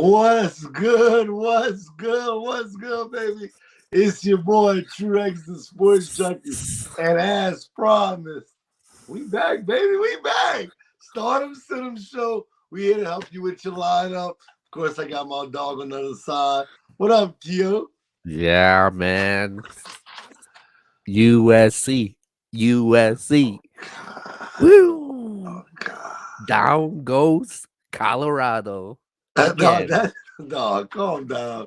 What's good? What's good? What's good, baby? It's your boy Truex, the Sports Junkie, and as promised, we back, baby. We back. Stardom Cinema Show. We here to help you with your lineup. Of course, I got my dog on the other side. What up, Kyo? Yeah, man. USC. USC. Woo! Oh God. Down goes Colorado. No, Again. no, calm down.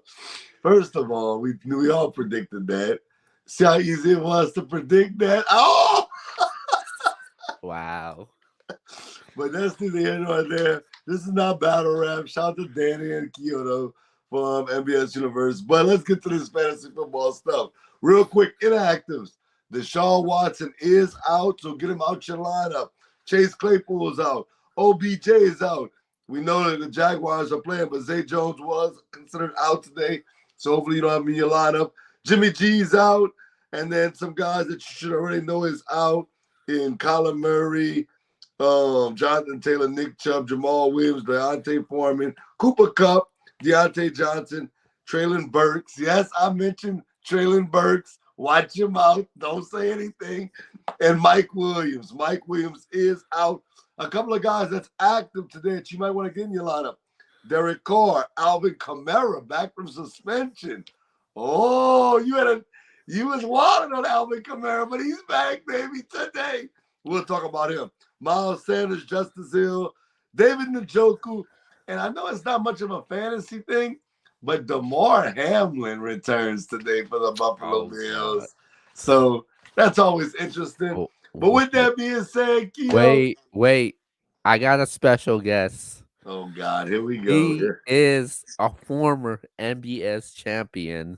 First of all, we all predicted that. See how easy it was to predict that? Oh! Wow. But that's neither here nor there. This is not battle rap. Shout out to Danny and Kyoto from MBS Universe. But let's get to this fantasy football stuff. Real quick, inactives. Deshaun Watson is out, so get him out your lineup. Chase Claypool is out. OBJ is out. We know that the Jaguars are playing, but Zay Jones was considered out today. So hopefully you don't have him in your lineup. Jimmy G's out. And then some guys that you should already know is out in Kyler Murray, Jonathan Taylor, Nick Chubb, Jamal Williams, Deontay Foreman, Cooper Kupp, Deontay Johnson, Traylon Burks. Yes, I mentioned Traylon Burks. Watch your mouth. Don't say anything. And Mike Williams. Mike Williams is out. A couple of guys that's active today that you might want to get in your lineup. Derek Carr, Alvin Kamara back from suspension. Oh, you was wilding on Alvin Kamara, but he's back, baby, today. We'll talk about him. Miles Sanders, Justice Hill, David Njoku, and I know it's not much of a fantasy thing, but DeMar Hamlin returns today for the Buffalo Bills. God. So that's always interesting. But with that being said, Keo. Wait. I got a special guest. Oh, God, here we go. He is a former MBS champion.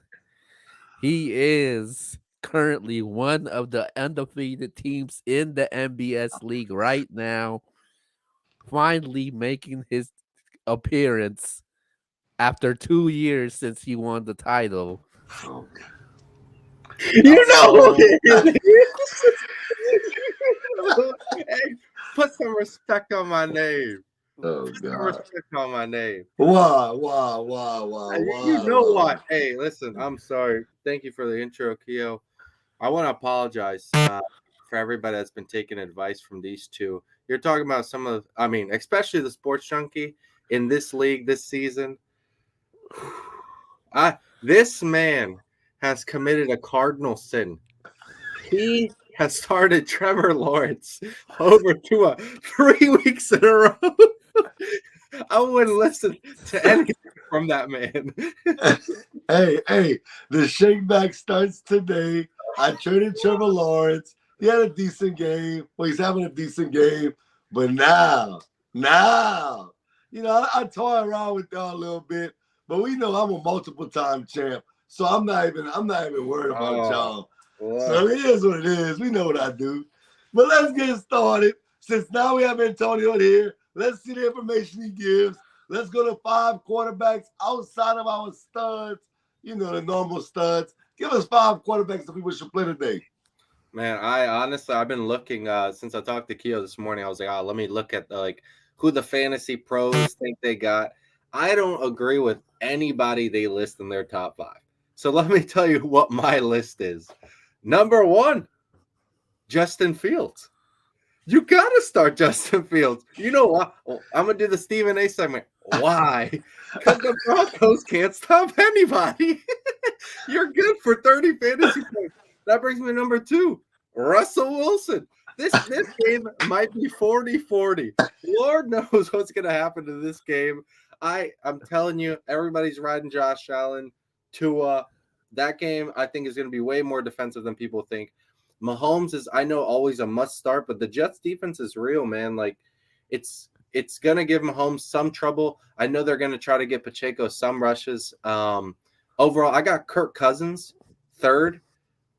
He is currently one of the undefeated teams in the MBS league right now, finally making his appearance after 2 years since he won the title. Oh, you know who it is. Hey, put some respect on my name. Oh, Put some God. respect on my name. Wow. You know what? Hey, listen, I'm sorry. Thank you for the intro, Keo. I want to apologize for everybody that's been taking advice from these two. You're talking about especially the Sports Junkie in this league this season. This man has committed a cardinal sin. He has started Trevor Lawrence over to 3 weeks in a row. I wouldn't listen to anything from that man. Hey, the shake back starts today. I traded Trevor Lawrence. He had a decent game. Well, he's having a decent game. But now, I toy around with y'all a little bit, but we know I'm a multiple-time champ. So I'm not even worried about y'all. Wow. So it is what it is. We know what I do. But let's get started. Since now we have Antonio here, let's see the information he gives. Let's go to 5 quarterbacks outside of our studs, the normal studs. Give us 5 quarterbacks that we should play today. Man, I've been looking since I talked to Keo this morning. I was like, let me look at who the fantasy pros think they got. I don't agree with anybody they list in their top 5. So let me tell you what my list is. Number 1, Justin Fields. You got to start Justin Fields. You know what? I'm going to do the Stephen A segment. Why? Because the Broncos can't stop anybody. You're good for 30 fantasy points. That brings me to number 2, Russell Wilson. This game might be 40-40. Lord knows what's going to happen to this game. I'm telling you, everybody's riding Josh Allen. Tua. That game, I think, is going to be way more defensive than people think. Mahomes is, I know, always a must start, but the Jets defense is real, man. Like, it's going to give Mahomes some trouble. I know they're going to try to get Pacheco some rushes. Overall, I got Kirk Cousins 3rd.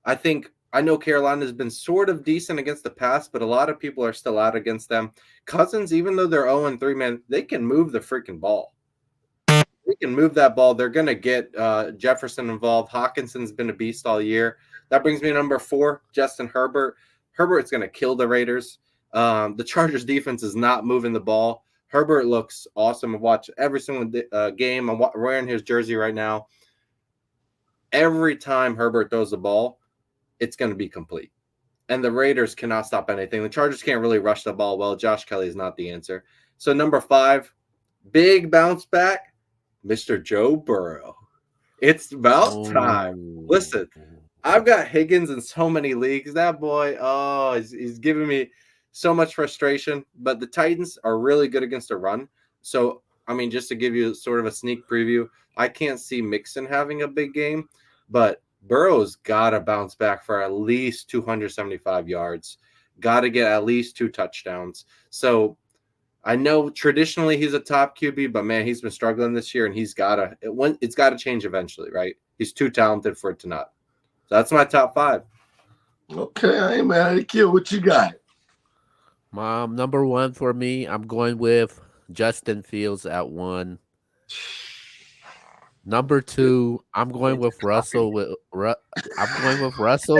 I know Carolina's been sort of decent against the pass, but a lot of people are still out against them. Cousins, even though they're 0-3, man, they can move the freaking ball. They can move that ball. They're going to get Jefferson involved. Hawkinson's been a beast all year. That brings me to number 4, Justin Herbert. Herbert's going to kill the Raiders. The Chargers defense is not moving the ball. Herbert looks awesome. I watch every single game. I'm wearing his jersey right now. Every time Herbert throws the ball, it's going to be complete. And the Raiders cannot stop anything. The Chargers can't really rush the ball well. Josh Kelly is not the answer. So number 5, big bounce back, Mr. Joe Burrow. It's about time. Listen, I've got Higgins in so many leagues. That boy, he's giving me so much frustration. But the Titans are really good against the run. So, I mean, just to give you sort of a sneak preview, I can't see Mixon having a big game. But Burrow's got to bounce back for at least 275 yards. Got to get at least 2 touchdowns. So, I know traditionally he's a top QB, but man, he's been struggling this year, and it's got to change eventually, right? He's too talented for it to not. So that's my top 5. Okay, I ain't mad at it. Kill, what you got? Number 1 for me, I'm going with Justin Fields at 1. Number 2, I'm going with Russell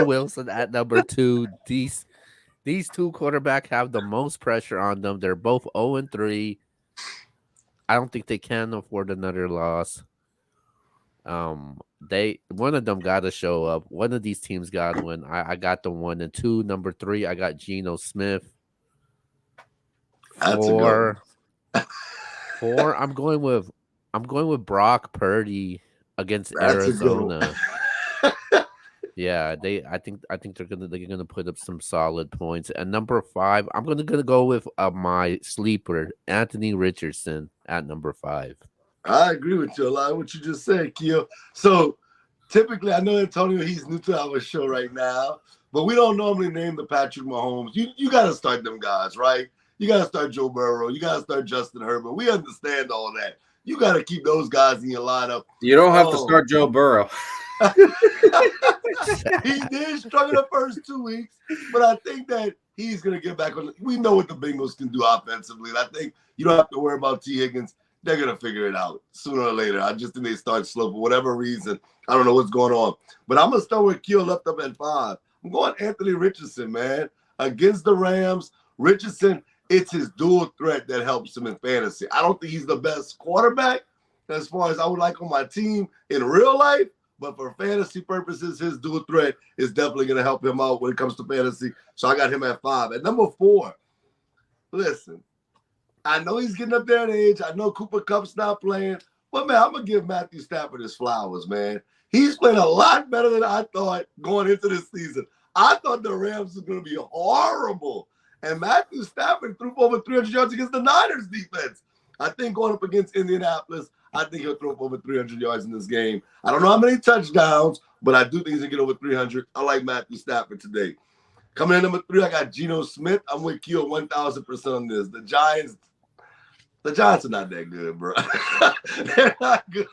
Wilson at number 2. These 2 quarterbacks have the most pressure on them. They're both 0-3. I don't think they can afford another loss. One of them got to show up. One of these teams got to win. I got the 1 and 2. Number 3, I got Geno Smith. 4, I'm going with Brock Purdy against Arizona. Yeah, I think they're gonna put up some solid points. And number 5, I'm gonna go with my sleeper, Anthony Richardson, at number 5. I agree with you a lot of what you just said, Keo. So typically, I know Antonio, he's new to our show right now, but we don't normally name the Patrick Mahomes. You got to start them guys, right? You got to start Joe Burrow. You got to start Justin Herbert. We understand all that. You got to keep those guys in your lineup. You don't have to start Joe Burrow. He did struggle the first 2 weeks, but I think that he's going to get back on. We know what the Bengals can do offensively. And I think you don't have to worry about T. Higgins. They're going to figure it out sooner or later. I just think they start slow for whatever reason. I don't know what's going on. But I'm going to start with Keo left up at 5. I'm going Anthony Richardson, man. Against the Rams, Richardson, it's his dual threat that helps him in fantasy. I don't think he's the best quarterback as far as I would like on my team in real life. But for fantasy purposes, his dual threat is definitely going to help him out when it comes to fantasy. So I got him at 5. At number 4, listen, I know he's getting up there in age. I know Cooper Kupp's not playing. But, man, I'm going to give Matthew Stafford his flowers, man. He's playing a lot better than I thought going into this season. I thought the Rams was going to be horrible. And Matthew Stafford threw for over 300 yards against the Niners defense. I think going up against Indianapolis, I think he'll throw for over 300 yards in this game. I don't know how many touchdowns, but I do think he's going to get over 300. I like Matthew Stafford today. Coming in number 3, I got Geno Smith. I'm with Keo 1,000% on this. The Giants are not that good, bro. They're not good.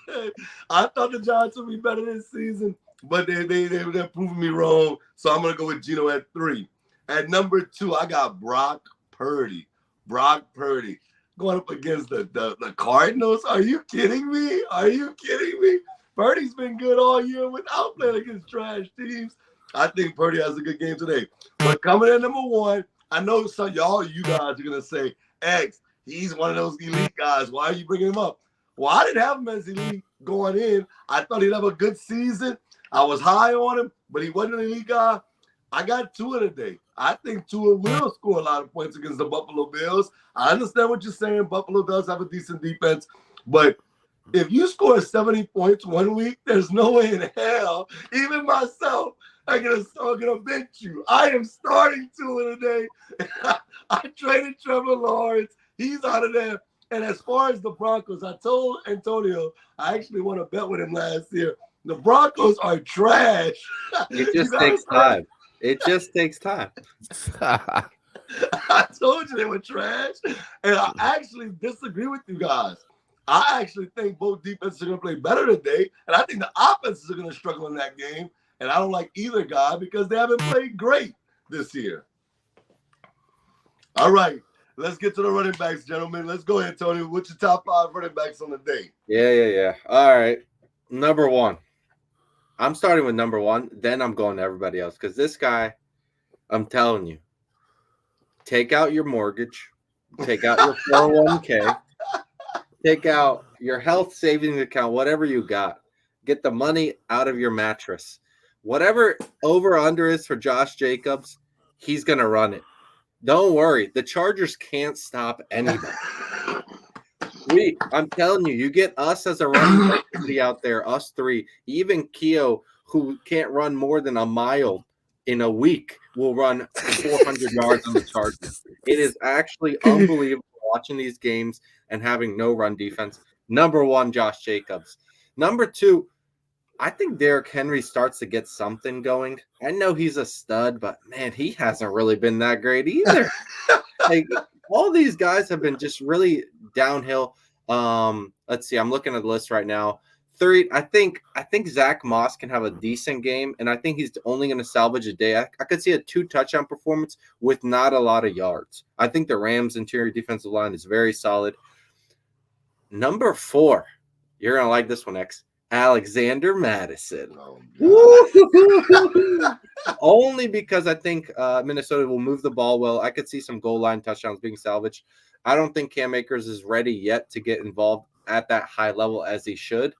I thought the Giants would be better this season, but they're proving me wrong. So I'm going to go with Geno at 3. At number 2, I got Brock Purdy. Going up against the Cardinals. Are you kidding me? Purdy's been good all year without playing against trash teams. I think Purdy has a good game today. But coming in number 1, I know you guys are going to say, X, he's one of those elite guys. Why are you bringing him up? Well, I didn't have him as elite going in. I thought he'd have a good season. I was high on him, but he wasn't an elite guy. I got Tua today. I think Tua will score a lot of points against the Buffalo Bills. I understand what you're saying. Buffalo does have a decent defense. But if you score 70 points one week, there's no way in hell, even myself, I'm gonna bench you. I am starting Tua today. I traded Trevor Lawrence. He's out of there. And as far as the Broncos, I told Antonio, I actually want to bet with him last year. The Broncos are trash. It just takes time. It just takes time. I told you they were trash. And I actually disagree with you guys. I actually think both defenses are going to play better today. And I think the offenses are going to struggle in that game. And I don't like either guy because they haven't played great this year. All right. Let's get to the running backs, gentlemen. Let's go ahead, Tony. What's your top 5 running backs on the day? Yeah. All right. Number 1. I'm starting with number 1. Then I'm going to everybody else. Because this guy, I'm telling you, take out your mortgage, take out your 401k, take out your health savings account, whatever you got. Get the money out of your mattress. Whatever over under is for Josh Jacobs, he's going to run it. Don't worry. The Chargers can't stop anybody. I'm telling you, you get us as a running back committee out there, us three, even Keo, who can't run more than a mile in a week, will run 400 yards on the Chargers. It is actually unbelievable watching these games and having no run defense. Number one, Josh Jacobs. Number two, I think Derrick Henry starts to get something going. I know he's a stud, but man, he hasn't really been that great either. Like, all these guys have been just really downhill. Let's see. I'm looking at the list right now. I think Zach Moss can have a decent game, and I think he's only going to salvage a day. I could see a 2-touchdown performance with not a lot of yards. I think the Rams' interior defensive line is very solid. Number 4, you're going to like this one, X. Alexander Madison. Oh, Only because I think Minnesota will move the ball well. I could see some goal line touchdowns being salvaged. I don't think Cam Akers is ready yet to get involved at that high level as he should.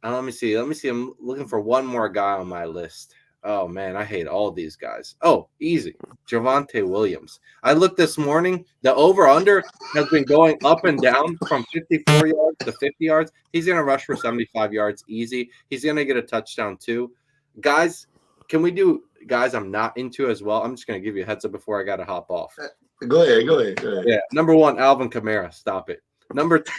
Let me see. I'm looking for one more guy on my list. Oh, man, I hate all these guys. Oh, easy. Javonte Williams. I looked this morning. The over-under has been going up and down from 54 yards to 50 yards. He's going to rush for 75 yards easy. He's going to get a touchdown too. Guys, can we do guys I'm not into as well? I'm just going to give you a heads up before I got to hop off. Go ahead. Yeah, number 1, Alvin Kamara. Stop it. Number 2.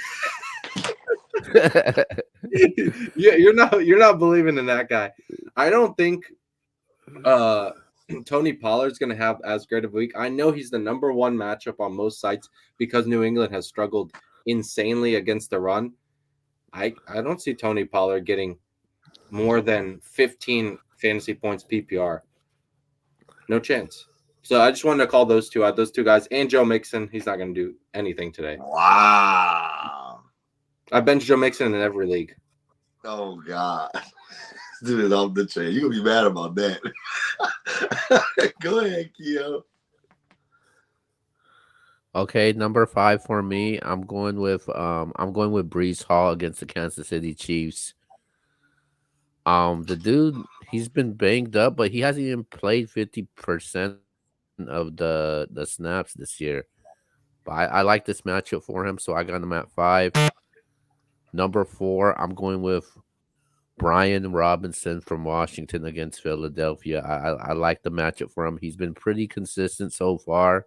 Yeah, you're not believing in that guy. I don't think Tony Pollard's going to have as great of a week. I know he's the number 1 matchup on most sites because New England has struggled insanely against the run. I don't see Tony Pollard getting more than 15 fantasy points PPR. No chance. So I just wanted to call those two out, those two guys, and Joe Mixon. He's not going to do anything today. Wow. I benched Joe Mixon in every league. Oh, God. Dude is off the chain. You're going to be mad about that. Go ahead, Keo. Okay, number 5 for me. I'm going with Breece Hall against the Kansas City Chiefs. The dude, he's been banged up, but he hasn't even played 50% of the snaps this year. But I like this matchup for him, so I got him at 5. Number 4, I'm going with Brian Robinson from Washington against Philadelphia. I like the matchup for him. He's been pretty consistent so far.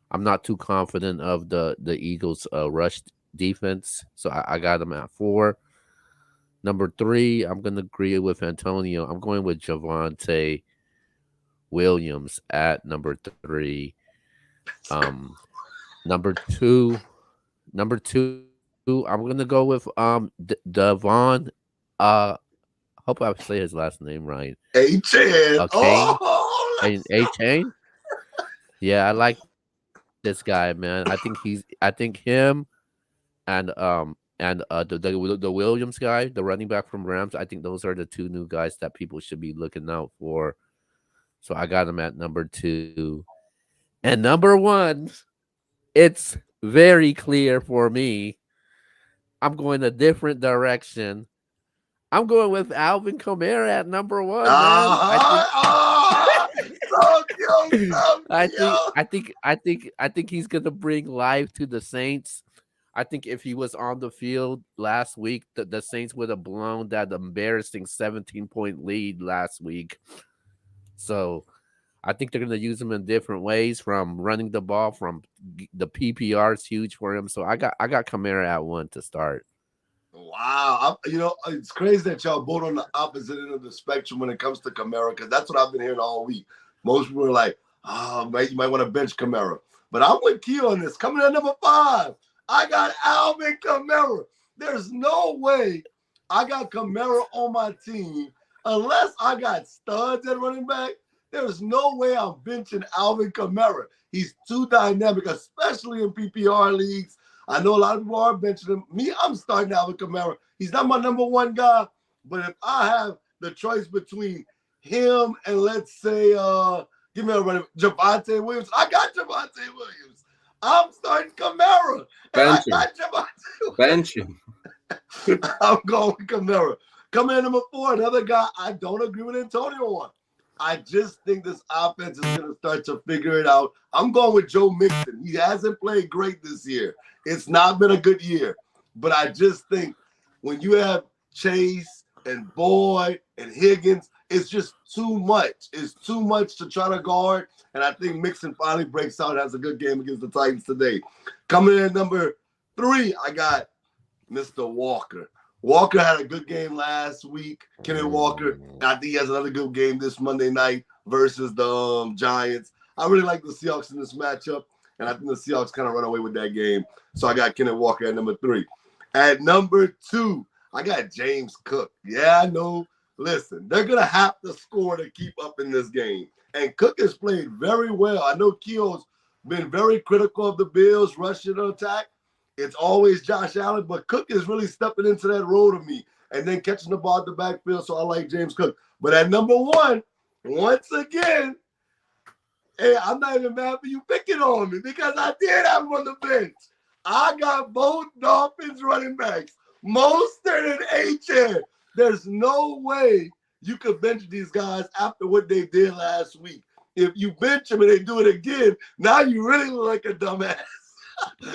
I'm not too confident of the Eagles' rush defense, so I got him at 4. Number 3, I'm going to agree with Antonio. I'm going with Javonte Williams at number 3. Number two, I'm going to go with Devon. Hope I say his last name right. A-Chain. Okay. Oh, A-Chain? Yeah, I like this guy, man. I think him and the Williams guy, the running back from Rams, I think those are the 2 new guys that people should be looking out for. So I got him at number 2. And number 1, it's very clear for me. I'm going a different direction. I'm going with Alvin Kamara at number 1. I think he's gonna bring life to the Saints. I think if he was on the field last week, the Saints would have blown that embarrassing 17-point lead last week. So I think they're going to use him in different ways, from running the ball, from the PPR is huge for him. So I got Kamara at 1 to start. Wow. It's crazy that y'all both on the opposite end of the spectrum when it comes to Kamara, because that's what I've been hearing all week. Most people are like, oh, man, you might want to bench Kamara. But I'm with Keo on this. Coming at number 5, I got Alvin Kamara. There's no way I got Kamara on my team unless I got studs at running back. There's no way I'm benching Alvin Kamara. He's too dynamic, especially in PPR leagues. I know a lot of people are benching him. Me, I'm starting Alvin Kamara. He's not my number 1 guy, but if I have the choice between him and, let's say, give me a running, Javonte Williams, I got Javonte Williams. I'm starting Kamara. And I Bench him. got Javonte. Bench him. I'm going with Kamara. Coming in number 4, another guy I don't agree with Antonio on. I just think this offense is going to start to figure it out. I'm going with Joe Mixon. He hasn't played great this year. It's not been a good year. But I just think when you have Chase and Boyd and Higgins, it's just too much. It's too much to try to guard. And I think Mixon finally breaks out and has a good game against the Titans today. Coming in at number 3, I got Mr. Walker. Walker had a good game last week. Kenneth Walker, and I think he has another good game this Monday night versus the Giants. I really like the Seahawks in this matchup, and I think the Seahawks kind of run away with that game. So I got Kenneth Walker at number 3. At number 2, I got James Cook. Yeah, I know. Listen, they're going to have to score to keep up in this game. And Cook has played very well. I know Keo's been very critical of the Bills' rushing attack. It's always Josh Allen, but Cook is really stepping into that role to me and then catching the ball at the backfield, so I like James Cook. But at number 1, once again, hey, I'm not even mad for you picking on me because I did have him on the bench. I got both Dolphins running backs, Mostert and Achane. There's no way you could bench these guys after what they did last week. If you bench them and they do it again, now you really look like a dumbass.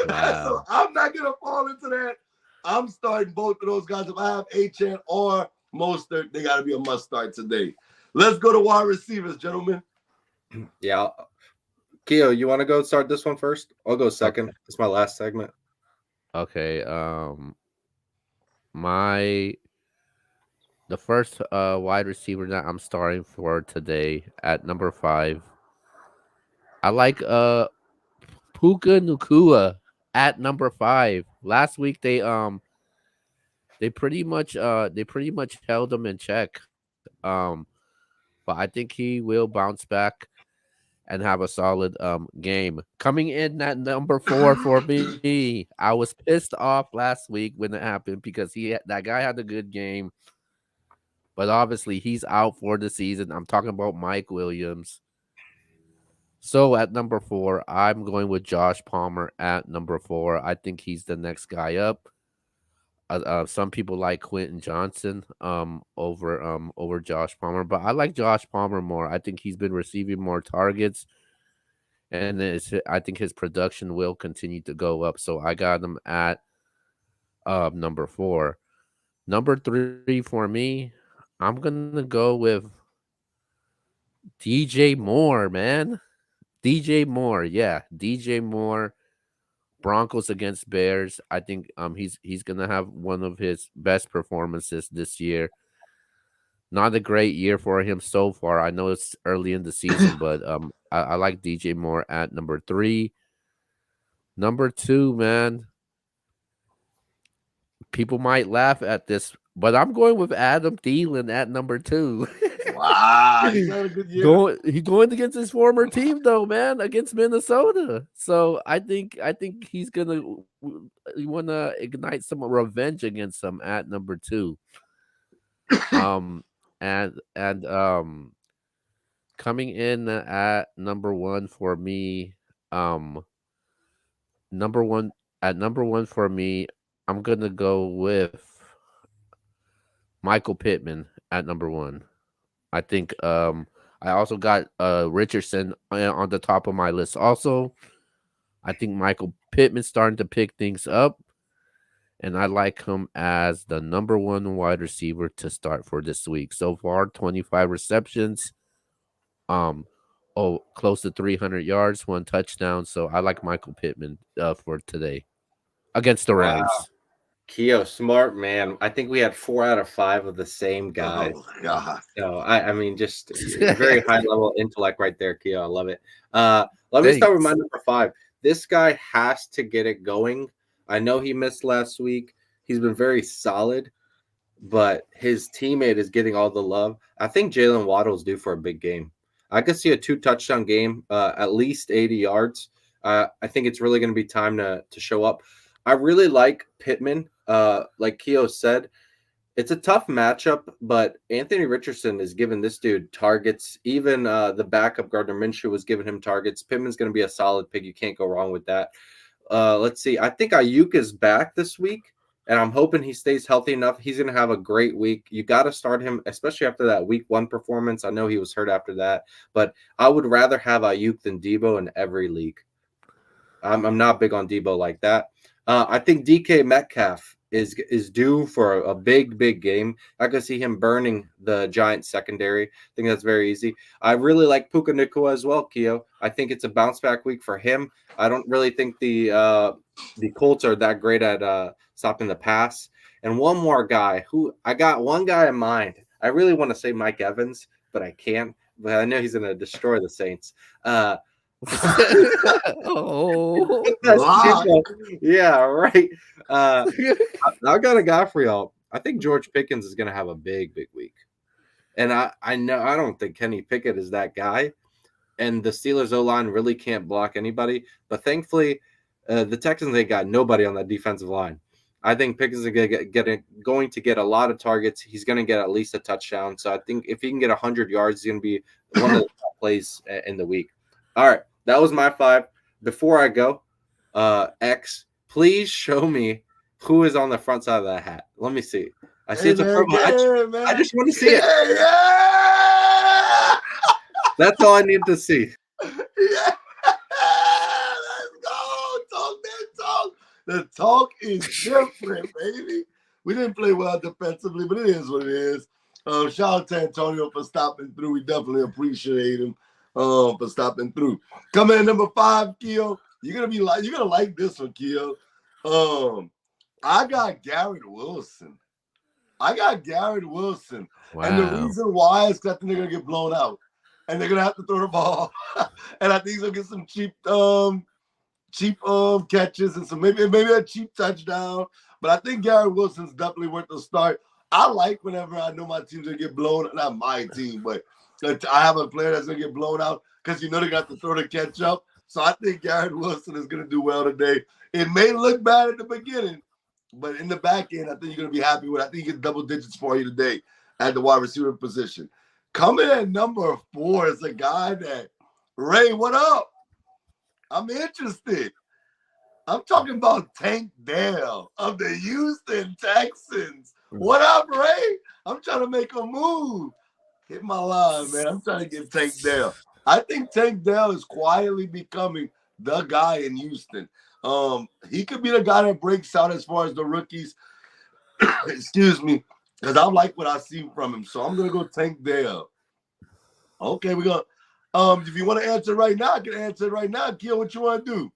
Wow. So I'm not going to fall into that. I'm starting both of those guys. If I have Achane or Mostert, they got to be a must start today. Let's go to wide receivers, gentlemen. Yeah. Keo, you want to go start this one first? I'll go second. It's my last segment. Okay. The first wide receiver that I'm starting for today at number 5. I like Puka Nacua at number 5. Last week they pretty much held him in check. But I think he will bounce back and have a solid game. Coming in at number 4 for me, I was pissed off last week when it happened because that guy had a good game, but obviously he's out for the season. I'm talking about Mike Williams. So at number 4, I'm going with Josh Palmer at number 4. I think he's the next guy up. Some people like Quentin Johnson over Josh Palmer, but I like Josh Palmer more. I think he's been receiving more targets, and I think his production will continue to go up. So I got him at number 4. Number 3 for me, I'm gonna go with DJ Moore, man. DJ Moore, yeah, DJ Moore. Broncos against Bears. I think he's gonna have one of his best performances this year. Not a great year for him so far. I know it's early in the season, but I like DJ Moore at number 3. Number 2, man. People might laugh at this, but I'm going with Adam Thielen at number 2. Wow, he's had a good year. He's going against his former team though, man, against Minnesota. So I think he's gonna want to ignite some revenge against them at number 2. And coming in at number 1 for me, number one for me, I'm gonna go with Michael Pittman at number 1. I think I also got Richardson on the top of my list. Also, I think Michael Pittman's starting to pick things up, and I like him as the number 1 wide receiver to start for this week. So far, 25 receptions, close to 300 yards, 1 touchdown. So I like Michael Pittman for today against the Rams. Wow. Keo, smart man. I think we had 4 out of 5 of the same guys. Oh, God. So I mean, just very high level intellect right there, Keo. I love it. Let me start with my number 5. This guy has to get it going. I know he missed last week. He's been very solid, but his teammate is getting all the love. I think Jalen Waddle's due for a big game. I could see a 2-touchdown game, at least 80 yards. I think it's really going to be time to show up. I really like Pittman. Like Keo said, It's a tough matchup, but Anthony Richardson is giving this dude targets. Even the backup Gardner Minshew was giving him targets. Pittman's going to be a solid pick. You can't go wrong with that. Let's see. I think Ayuk is back this week, and I'm hoping he stays healthy enough. He's going to have a great week. You got to start him, especially after that week 1 performance. I know he was hurt after that, but I would rather have Ayuk than Debo in every league. I'm not big on Debo like that. I think DK Metcalf is due for a big game. I could see him burning the Giants secondary. I think that's very easy. I really like Puka Nacua as well, Keo. I think it's a bounce back week for him. I don't really think the Colts are that great at stopping the pass. And one more guy who I got one guy in mind. I really want to say Mike Evans, but I can't. But I know he's going to destroy the Saints. Oh. Yeah, right. I got a guy for y'all. I think George Pickens is going to have a big week. And I know I don't think Kenny Pickett is that guy. And the Steelers O-line really can't block anybody. But thankfully, the Texans, they got nobody on that defensive line. I think Pickens is going to get a lot of targets. He's going to get at least a touchdown. So I think if he can get 100 yards, he's going to be one of the top plays in the week. All right, that was my 5. Before I go, X, please show me who is on the front side of that hat. Let me see. I see it's a promo. I just want to see it. Yeah. That's all I need to see. Yeah. Let's go. Talk that talk. The talk is different, baby. We didn't play well defensively, but it is what it is. Shout out to Antonio for stopping through. We definitely appreciate him for stopping through. Coming in number 5, Keo. You're gonna like this one, Keo. I got Garrett Wilson. Wow. And the reason why is because I think they're gonna get blown out. And they're gonna have to throw the ball. And I think he's gonna get some cheap catches and some maybe a cheap touchdown. But I think Garrett Wilson's definitely worth the start. I like whenever I know my team's gonna get blown. Not my team, but I have a player that's gonna get blown out because they got to throw the catch up. So I think Garrett Wilson is gonna do well today. It may look bad at the beginning, but in the back end, I think you're gonna be happy with it. I think he gets double digits for you today at the wide receiver position. Coming at number 4 is a guy that Ray, what up? I'm interested. I'm talking about Tank Dell of the Houston Texans. What up, Ray? I'm trying to make a move. Hit my line, man. I'm trying to get Tank Dell. I think Tank Dell is quietly becoming the guy in Houston. He could be the guy that breaks out as far as the rookies. Excuse me, because I like what I see from him. So I'm gonna go Tank Dell. Okay, we're gonna. If you want to answer right now, I can answer it right now. Kill, what you want to do?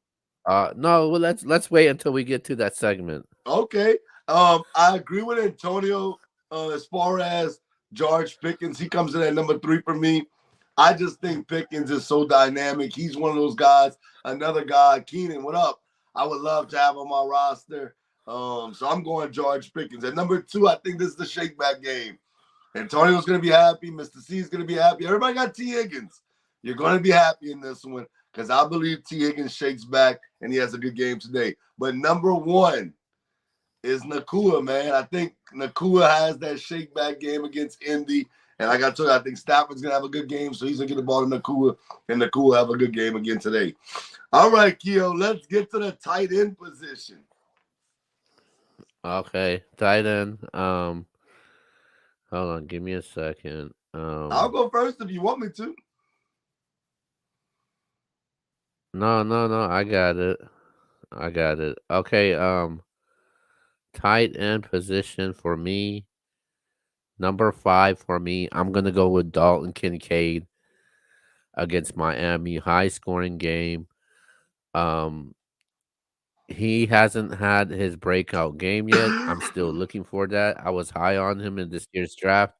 No, well, let's wait until we get to that segment. Okay. I agree with Antonio as far as George Pickens. He comes in at number 3 for me. I just think Pickens is so dynamic. He's one of those guys. Another guy, Keenan, what up? I would love to have on my roster. So I'm going George Pickens. At number 2, I think this is the shakeback game. Antonio's going to be happy. Mr. C is going to be happy. Everybody got T. Higgins. You're going to be happy in this one because I believe T. Higgins shakes back and he has a good game today. But number 1 is Nacua, man. I think Nacua has that shake back game against Indy. And like I told you, I think Stafford's going to have a good game, so he's going to get the ball to Nacua, and Nacua will have a good game again today. All right, Keo, let's get to the tight end position. Okay, tight end. Hold on, give me a second. I'll go first if you want me to. No, I got it. Okay, tight end position for me. Number 5 for me. I'm gonna go with Dalton Kincaid against Miami. High scoring game. He hasn't had his breakout game yet. I'm still looking for that. I was high on him in this year's draft,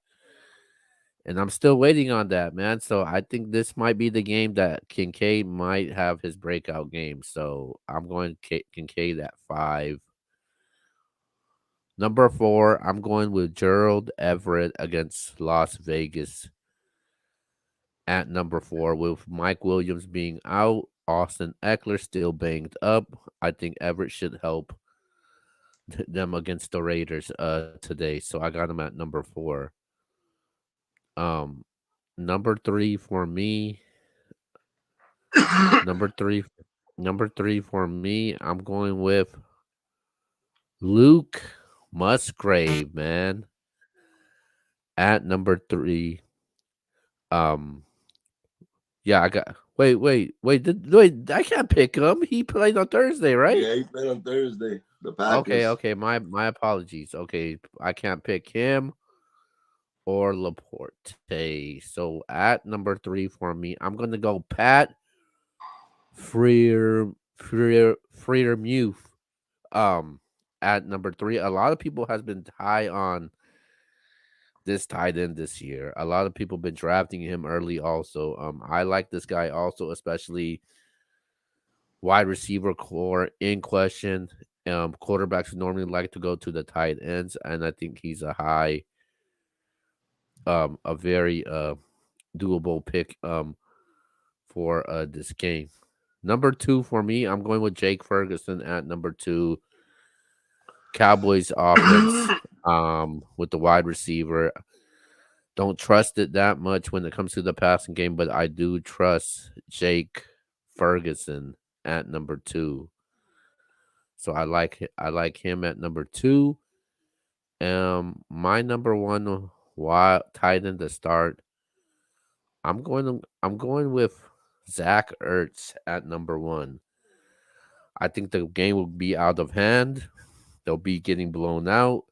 and I'm still waiting on that, man. So I think this might be the game that Kincaid might have his breakout game. So I'm going Kincaid at 5. Number 4, I'm going with Gerald Everett against Las Vegas at number 4 with Mike Williams being out. Austin Eckler still banged up. I think Everett should help them against the Raiders today. So I got them at number 4. Um number 3 for me, number 3 number 3 for me, I'm going with Luke Musgrave, man, at number 3. Um yeah, I got wait, I can't pick him. He played on Thursday, right? Yeah, he played on Thursday. The Okay, Packers. okay. My apologies. Okay, I can't pick him or Laporte. So at number 3 for me, I'm gonna go Pat Freer Muth. Um, at number 3, a lot of people has been high on this tight end this year. A lot of people been drafting him early. Also, I like this guy also, especially wide receiver core in question. Quarterbacks normally like to go to the tight ends, and I think he's a very doable pick for this game. Number 2 for me, I'm going with Jake Ferguson at number 2. Cowboys offense with the wide receiver. Don't trust it that much when it comes to the passing game, but I do trust Jake Ferguson at number 2. So I like him at number 2. My number 1 wild tight end to start. I'm going with Zach Ertz at number 1. I think the game will be out of hand. They'll be getting blown out.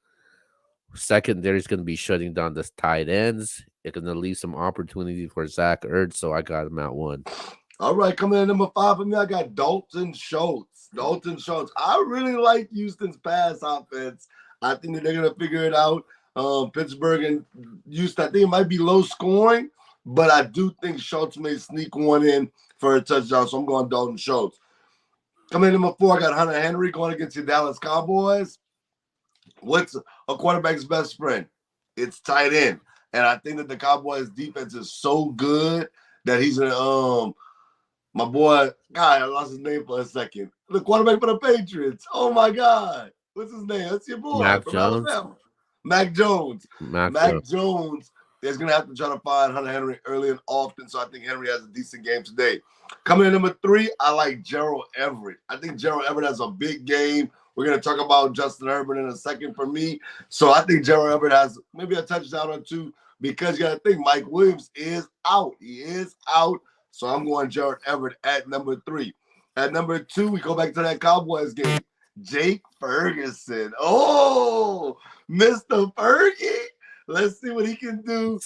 Secondary is going to be shutting down the tight ends. It's going to leave some opportunity for Zach Ertz, so I got him at 1. All right, coming in number 5 for me, I got Dalton Schultz. Dalton Schultz. I really like Houston's pass offense. I think that they're going to figure it out. Pittsburgh and Houston, I think it might be low scoring, but I do think Schultz may sneak one in for a touchdown, so I'm going Dalton Schultz. Coming in number 4, I got Hunter Henry going against the Dallas Cowboys. What's a quarterback's best friend? It's tight end. And I think that the Cowboys defense is so good that he's gonna my boy, God, I lost his name for a second. The quarterback for the Patriots. Oh my God. What's his name? That's your boy Mac from Jones. Alabama. Mac Jones. Mac Mac Jones. Jones is going to have to try to find Hunter Henry early and often. So I think Henry has a decent game today. Coming in number 3, I like Gerald Everett. I think Gerald Everett has a big game. We're going to talk about Justin Herbert in a second for me. So I think Gerald Everett has maybe a touchdown or 2 because you got to think Mike Williams is out. He is out. So I'm going Gerald Everett at number 3. At number 2, we go back to that Cowboys game. Jake Ferguson. Oh, Mr. Fergie. Let's see what he can do.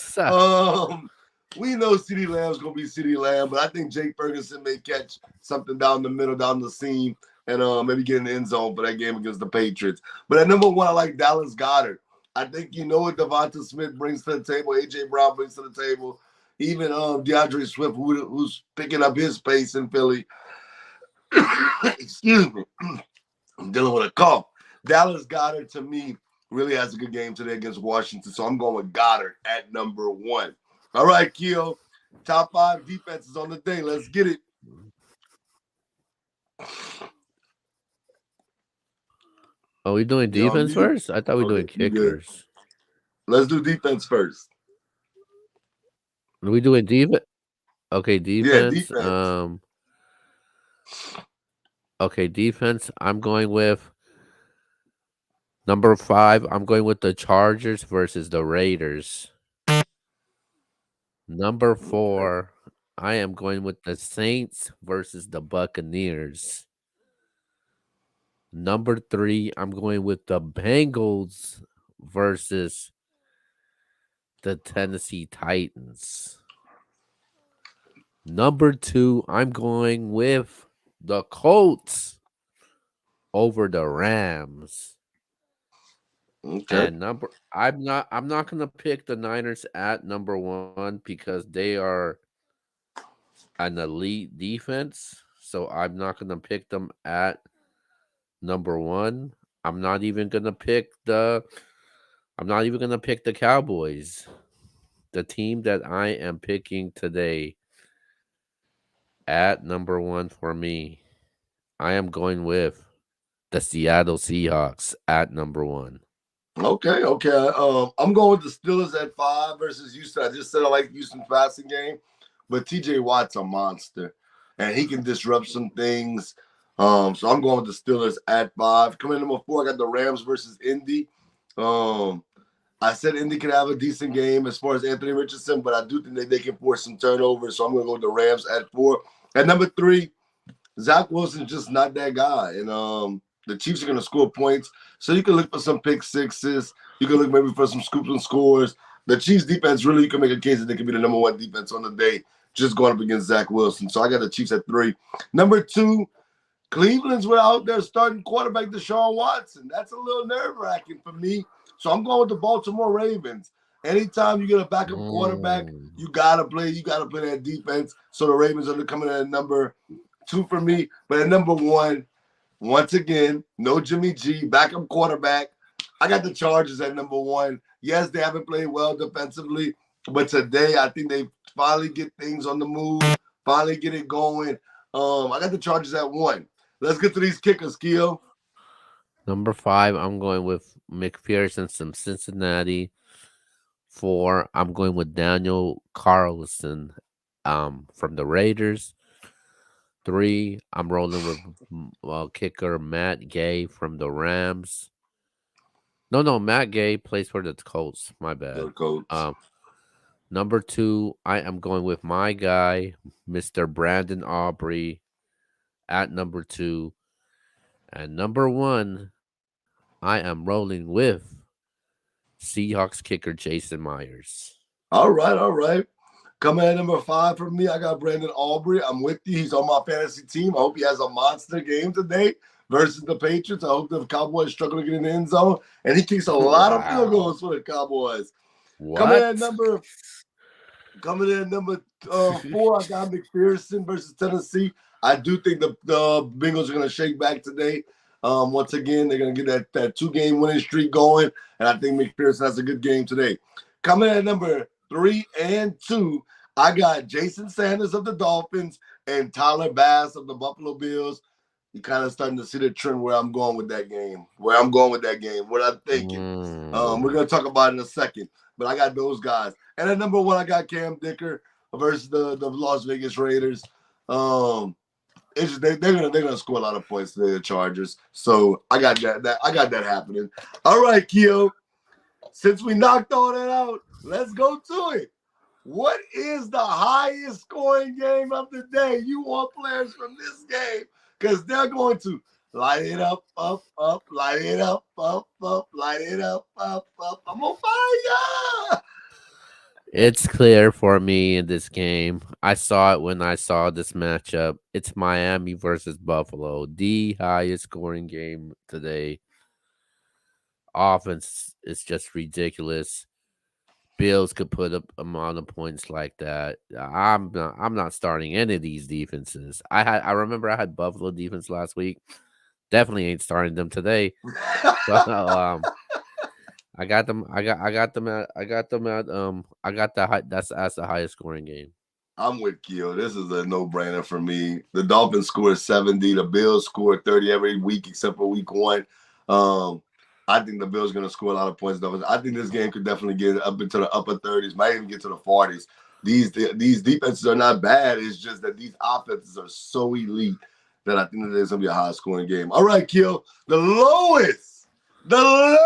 We know CeeDee Lamb's going to be CeeDee Lamb, but I think Jake Ferguson may catch something down the middle, down the seam, and maybe get in the end zone for that game against the Patriots. But at number 1, I like Dallas Goedert. I think you know what Devonta Smith brings to the table, A.J. Brown brings to the table, even DeAndre Swift, who's picking up his pace in Philly. Excuse me. I'm dealing with a cough. Dallas Goedert, to me, really has a good game today against Washington, so I'm going with Goddard at number 1. All right, Keo. Top 5 defenses on the day. Let's get it. Are we doing defense first? I thought we were doing kickers. Let's do defense first. Are we doing defense? Okay, defense. Yeah, defense. Okay, defense. I'm going with number 5. I'm going with the Chargers versus the Raiders. Number 4, I am going with the Saints versus the Buccaneers. Number 3, I'm going with the Bengals versus the Tennessee Titans. Number 2, I'm going with the Colts over the Rams. Okay. And I'm not gonna pick the Niners at number 1 because they are an elite defense. So I'm not gonna pick them at number 1. I'm not even gonna pick the Cowboys. The team that I am picking today at number 1 for me, I am going with the Seattle Seahawks at number 1. Okay. I'm going with the Steelers at 5 versus Houston. I just said I like Houston's passing game, but TJ Watt's a monster, and he can disrupt some things. So I'm going with the Steelers at 5. Coming in number 4, I got the Rams versus Indy. I said Indy could have a decent game as far as Anthony Richardson, but I do think that they can force some turnovers. So I'm going to go with the Rams at 4. At number 3, Zach Wilson's just not that guy. And the Chiefs are going to score points. So you can look for some pick sixes. You can look maybe for some scoops and scores. The Chiefs defense, really, you can make a case that they can be the number 1 defense on the day just going up against Zach Wilson. So I got the Chiefs at 3. Number 2, Cleveland's without their starting quarterback, Deshaun Watson. That's a little nerve-wracking for me. So I'm going with the Baltimore Ravens. Anytime you get a backup quarterback, you gotta play that defense. So the Ravens are coming in at number 2 for me. But at number 1, once again, no Jimmy G, backup quarterback. I got the Chargers at number 1. Yes, they haven't played well defensively, but today I think they finally get things on the move, finally get it going. I got the Chargers at 1. Let's get to these kickers, Keo. Number 5, I'm going with McPherson from Cincinnati. 4, I'm going with Daniel Carlson from the Raiders. 3, I'm rolling with kicker Matt Gay from the Rams. No, Matt Gay plays for the Colts. My bad. The Colts. Number 2, I am going with my guy, Mr. Brandon Aubrey, at number 2. And number 1, I am rolling with Seahawks kicker Jason Myers. All right. Coming at number 5 for me, I got Brandon Aubrey. I'm with you. He's on my fantasy team. I hope he has a monster game today versus the Patriots. I hope the Cowboys struggle to get in the end zone. And he kicks a lot of field goals for the Cowboys. What? Coming in at number 4, I got McPherson versus Tennessee. I do think the Bengals are going to shake back today. Once again, they're going to get that 2-game winning streak going, and I think McPherson has a good game today. Coming in at number 3 and 2, I got Jason Sanders of the Dolphins and Tyler Bass of the Buffalo Bills. You're kind of starting to see the trend where I'm going with that game. What I'm thinking. We're going to talk about it in a second, but I got those guys. And at number 1, I got Cam Dicker versus the Las Vegas Raiders. They're gonna score a lot of points today, the Chargers. So I got that happening. All right, Keo. Since we knocked all that out, let's go to it. What is the highest scoring game of the day? You want players from this game because they're going to light it up, light it up, light it up. I'm on fire. It's clear for me in this game. I saw it when I saw this matchup. It's Miami versus Buffalo, the highest scoring game today. Offense is just ridiculous. Bills could put up amount of points like that. I'm not starting any of these defenses. I remember I had Buffalo defense last week. Definitely ain't starting them today. So, that's the highest scoring game. I'm with Keo. This is a no-brainer for me. The Dolphins scored 70. The Bills scored 30 every week except for week 1. I think the Bills are going to score a lot of points. I think this game could definitely get up into the upper 30s, might even get to the 40s. These defenses are not bad. It's just that these offenses are so elite that I think that there's going to be a high-scoring game. All right, Keo. The lowest. The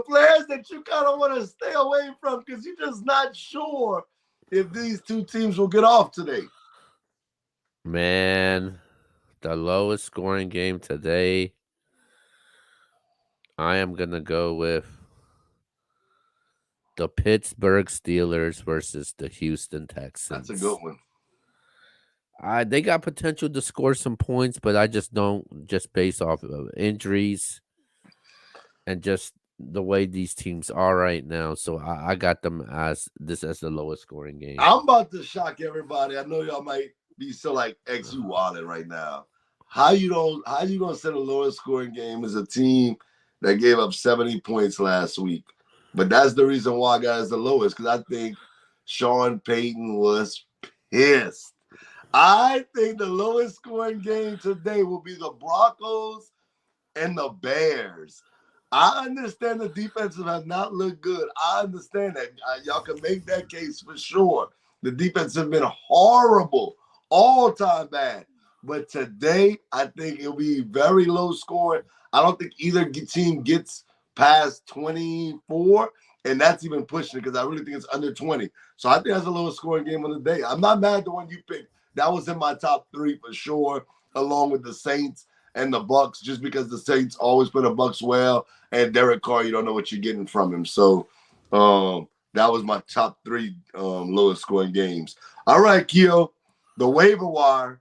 players that you kind of want to stay away from because you're just not sure if these two teams will get off today. Man, the lowest scoring game today, I am going to go with the Pittsburgh Steelers versus the Houston Texans. That's a good one. They got potential to score some points, but I just don't, just based off of injuries and just the way these teams are right now. So I got them as the lowest scoring game. I'm about to shock everybody. I know y'all might be so like XU wallet right now. How you gonna say the lowest scoring game is a team that gave up 70 points last week? But that's the reason why I got as the lowest, because I think Sean Payton was pissed. I think the lowest scoring game today will be the Broncos and the Bears. I understand the defensive has not looked good. I understand that. Y'all can make that case for sure. The defense has been horrible, all time bad. But today, I think it'll be very low scoring. I don't think either team gets past 24, and that's even pushing it because I really think it's under 20. So I think that's the lowest scoring game of the day. I'm not mad at the one you picked. That was in my top three for sure, along with the Saints and the Bucks, just because the Saints always play the Bucks well, and Derek Carr, you don't know what you're getting from him. So that was my top three lowest scoring games. All right, Keo, the waiver wire,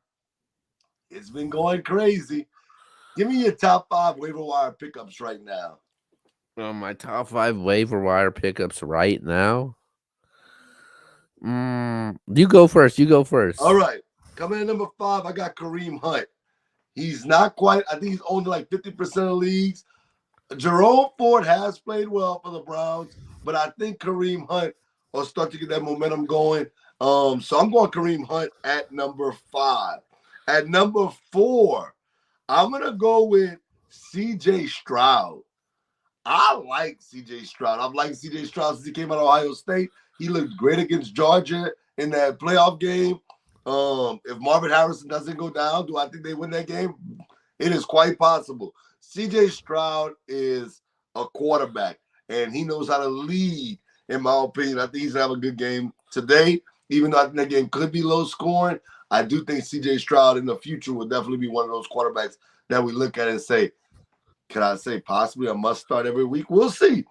it's been going crazy. Give me your top 5 waiver wire pickups right now. My top 5 waiver wire pickups right now. You go first. You go first. All right. Coming in number 5, I got Kareem Hunt. He's not quite, I think he's owned like 50% of leagues. Jerome Ford has played well for the Browns, but I think Kareem Hunt will start to get that momentum going. So I'm going Kareem Hunt at number 5. At number 4, I'm going to go with CJ Stroud. I like CJ Stroud. I've liked CJ Stroud since he came out of Ohio State. He looked great against Georgia in that playoff game. If Marvin Harrison doesn't go down, do I think they win that game? It is quite possible. CJ Stroud is a quarterback, and he knows how to lead, in my opinion. I think he's going to have a good game today, even though I think that game could be low scoring. I do think CJ Stroud in the future will definitely be one of those quarterbacks that we look at and say, can I say possibly a must start every week? We'll see.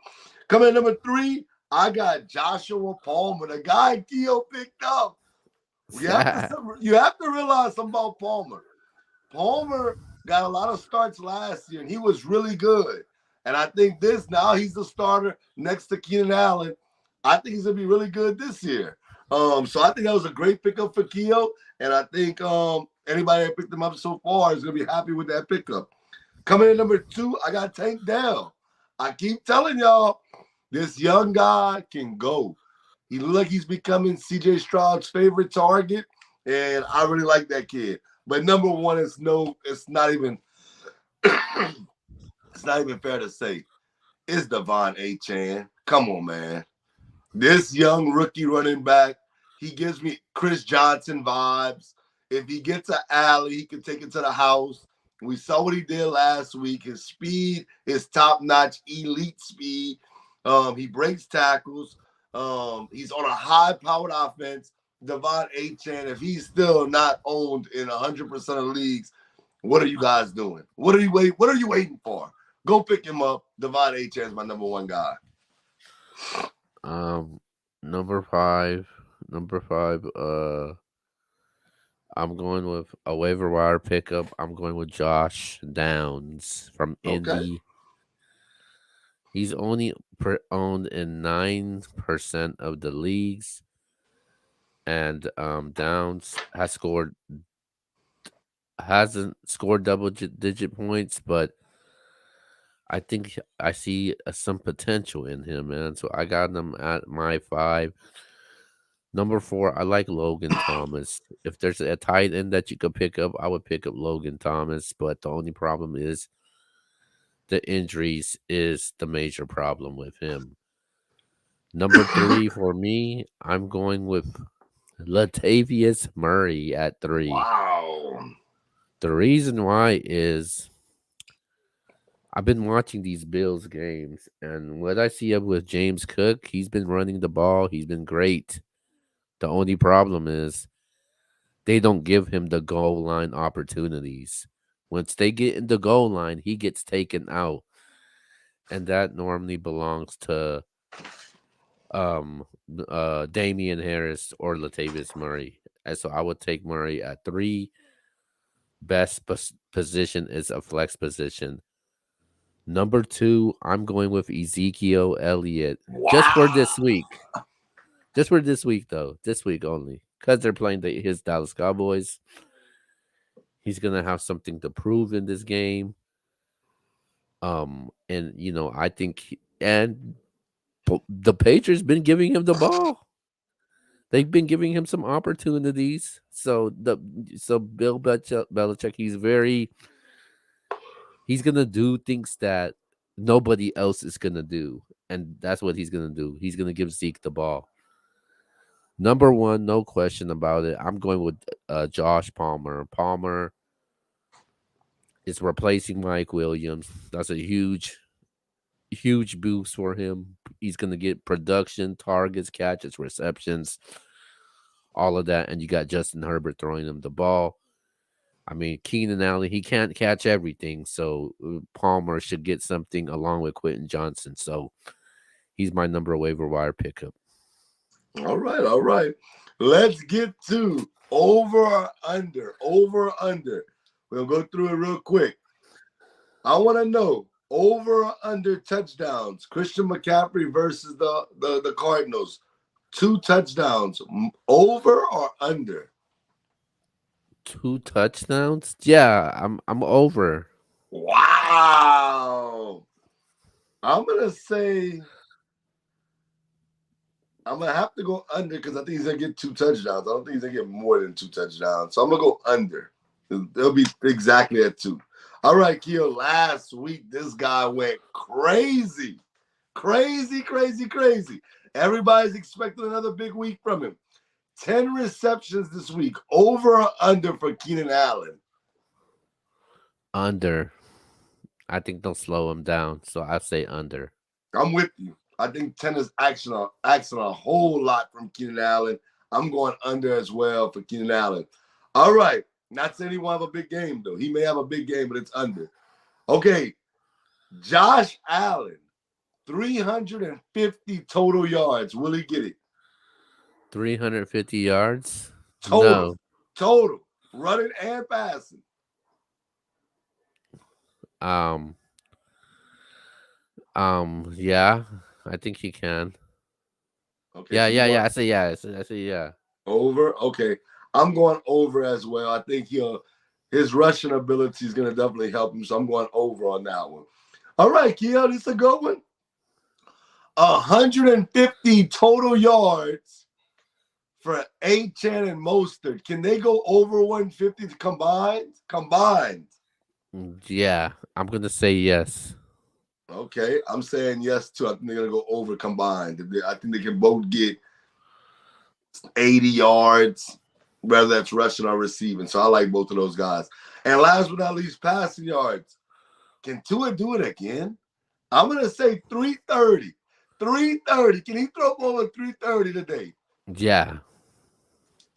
Coming in number 3, I got Joshua Palmer, the guy Keo picked up. You have to realize something about Palmer. Palmer got a lot of starts last year, and he was really good. And I think now he's the starter next to Keenan Allen. I think he's going to be really good this year. So I think that was a great pickup for Keo, and I think anybody that picked him up so far is going to be happy with that pickup. Coming in number 2, I got Tank Dell. I keep telling y'all, this young guy can go. He looks like he's becoming CJ Stroud's favorite target, and I really like that kid. But number 1 is it's not even it's not even fair to say. It's Devon Achane. Come on, man. This young rookie running back, he gives me Chris Johnson vibes. If he gets an alley, he can take it to the house. We saw what he did last week. His speed is top-notch, elite speed. He breaks tackles. He's on a high-powered offense. Devon Achane, if he's still not owned in 100% of leagues, what are you guys doing? What are you waiting for? Go pick him up. Devon Achane is my number 1 guy. Number five. I'm going with a waiver wire pickup. I'm going with Josh Downs from Indy. He's only owned in 9% of the leagues, and Downs hasn't scored double-digit points, but I think I see some potential in him, man. So I got him at my 5. Number 4, I like Logan Thomas. If there's a tight end that you could pick up, I would pick up Logan Thomas. But the only problem is the injuries is the major problem with him. Number 3 for me, I'm going with Latavius Murray at 3. Wow. The reason why is I've been watching these Bills games, and what I see up with James Cook, he's been running the ball. He's been great. The only problem is they don't give him the goal line opportunities. Once they get in the goal line, he gets taken out. And that normally belongs to Damian Harris or Latavius Murray. And so I would take Murray at 3. Best position is a flex position. Number 2, I'm going with Ezekiel Elliott. Wow. Just for this week. Just for this week, though. This week only. Because they're playing his Dallas Cowboys. He's going to have something to prove in this game. And, I think... the Patriots been giving him the ball. They've been giving him some opportunities. So Bill Belichick, he's gonna do things that nobody else is gonna do, and that's what he's gonna do. He's gonna give Zeke the ball. Number one, no question about it. I'm going with Josh Palmer. Palmer is replacing Mike Williams. That's a huge boost for him. He's gonna get production, targets, catches, receptions, all of that, and you got Justin Herbert throwing him the ball. I mean, Keenan Allen, he can't catch everything, so Palmer should get something along with Quentin Johnson. So he's my number waiver wire pickup. All right, all right. Let's get to over or under. Over or under. We'll go through it real quick. I want to know over or under touchdowns. Christian McCaffrey versus the Cardinals. 2 touchdowns. Over or under? 2 touchdowns? Yeah, I'm over. Wow. I'm gonna have to go under because I think he's gonna get 2 touchdowns. I don't think he's gonna get more than 2 touchdowns. So I'm gonna go under. It'll be exactly at 2. All right, Keo. Last week, this guy went crazy. Crazy. Everybody's expecting another big week from him. 10 receptions this week. Over or under for Keenan Allen? Under. I think they'll slow him down, so I say under. I'm with you. I think 10 is asking a whole lot from Keenan Allen. I'm going under as well for Keenan Allen. All right. Not saying he won't have a big game, though. He may have a big game, but it's under. Okay. Josh Allen, 350 total yards. Will he get it? 350 yards? Total. No. Total. Running and passing. Yeah, I think he can. Okay. Yeah. I say yeah. I say yeah. Over. Okay. I'm going over as well. I think his rushing ability is going to definitely help him. So I'm going over on that one. All right, Keo, this is a good one. 150 total yards for Achane and Mostert. Can they go over 150 combined? Yeah, I'm going to say yes. Okay, I'm saying yes, too. I think they're going to go over combined. I think they can both get 80 yards, whether that's rushing or receiving. So I like both of those guys. And last but not least, passing yards. Can Tua do it again? I'm going to say 330. 330. Can he throw over 330 today? Yeah.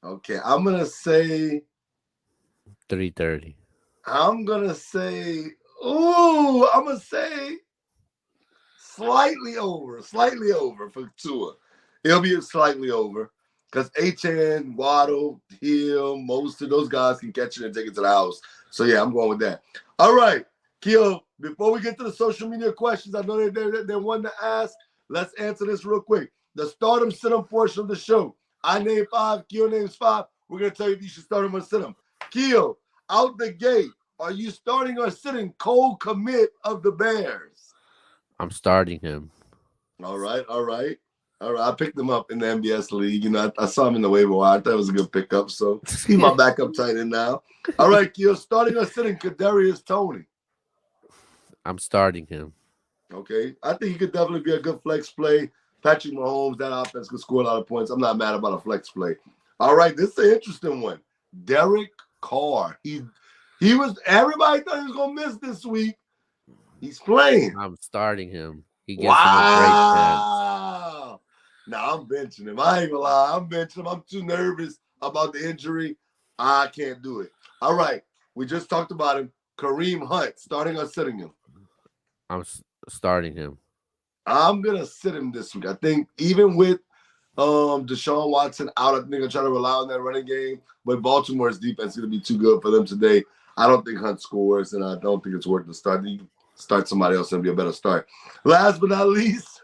Okay, I'm going to say 330. I'm going to say slightly over for Tua. It'll be slightly over because Achane, Waddle, Hill, most of those guys can catch it and take it to the house. So, yeah, I'm going with that. All right, Keo, before we get to the social media questions, I know they're one to ask. Let's answer this real quick. The stardom sit-em portion of the show. I name 5, Keo names 5. We're going to tell you if you should start him or sit him. Keo, out the gate, are you starting or sitting Cole Kmet of the Bears? I'm starting him. All right. I picked him up in the MBS league. You know, I saw him in the waiver wire. I thought it was a good pickup. So he's my backup tight end now. All right, Keo, starting or sitting Kadarius Toney? I'm starting him. Okay. I think he could definitely be a good flex play. Patrick Mahomes, that offense could score a lot of points. I'm not mad about a flex play. All right, this is an interesting one. Derek Carr. He was, everybody thought he was going to miss this week. He's playing. I'm starting him. He gets him a great chance. Now I'm benching him. I ain't gonna lie. I'm benching him. I'm too nervous about the injury. I can't do it. All right. We just talked about him. Kareem Hunt, starting or sitting him? I'm starting him. I'm going to sit him this week. I think even with Deshaun Watson out, I think they're going to try to rely on that running game. But Baltimore's defense is going to be too good for them today. I don't think Hunt scores, and I don't think it's worth the start. You can start somebody else and be a better start. Last but not least,